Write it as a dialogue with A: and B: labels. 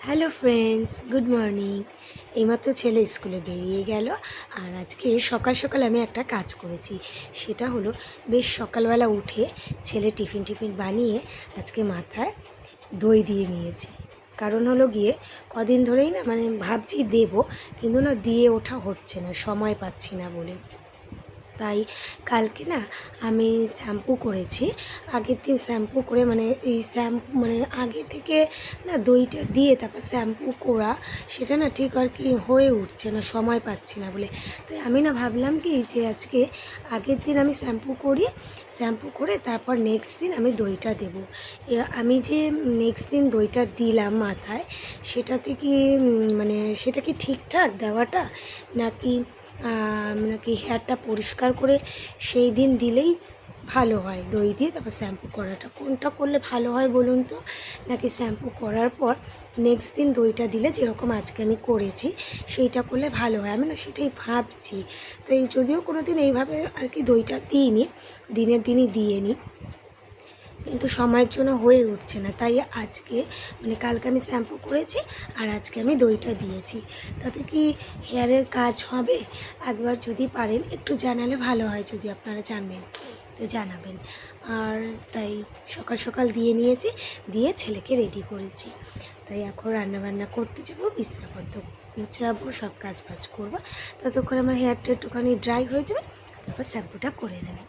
A: Hello friends, good morning. এইমাত্র ছেলে স্কুলে বেরিয়ে গেল। আর আজকে সকাল সকাল আমি একটা কাজ করেছি। সেটা হলো বেশ সকালবেলা উঠে ছেলে টিফিন বানিয়ে আজকে মাথায় দই দিয়ে নিয়েছি। কারণ হলো গিয়ে কদিন ধরেই না ভাবছি দেবো, কিন্তু না দিয়ে ওঠা হচ্ছে না, সময় পাচ্ছি না বলে। তাই কালকে না আমি শ্যাম্পু করেছি। আগের দিন শ্যাম্পু করে এই আগে থেকে না দইটা দিয়ে তারপর শ্যাম্পু করা, সেটা না ঠিক আর কি হয়ে উঠছে না, সময় পাচ্ছি না বলে। তাই আমি না ভাবলাম কি যে আজকে আগের দিন আমি শ্যাম্পু করে তারপর নেক্সট দিন আমি দইটা দেবো। আমি যে নেক্সট দিন দইটা দিলাম মাথায়, সেটাতে কি সেটা কি ঠিকঠাক দেওয়াটা, নাকি হেয়ারটা পরিষ্কার করে সেই দিন দিলেই ভালো হয়? দই দিয়ে তারপর শ্যাম্পু করাটা কোনটা করলে ভালো হয় বলুন তো? নাকি শ্যাম্পু করার পর নেক্সট দিন দইটা দিলে, যেরকম আজকে আমি করেছি, সেইটা করলে ভালো হয়? আমি না সেটাই ভাবছি। তো যদিও কোনো দিন এইভাবে আর কি দইটা দিইনি, দিনের দিনই দিয়ে নিই, কিন্তু সময়ের জন্য হয়ে উঠছে না। তাই আজকে কালকে আমি শ্যাম্পু করেছি আর আজকে আমি দইটা দিয়েছি। তাতে কি হেয়ারের কাজ হবে? একবার যদি পারেন একটু জানালে ভালো হয়, যদি আপনারা জানেন তো জানাবেন। আর তাই সকাল সকাল দিয়ে নিয়েছি, দিয়ে ছেলেকে রেডি করেছি। তাই এখন রান্নাবান্না করতে যাবো, বিছনাপত্র গুছাবো, সব কাজ বাজ করবো। ততক্ষণ আমার হেয়ারটা একটুখানি ড্রাই হয়ে যাবে, তারপর শ্যাম্পুটা করে নেব।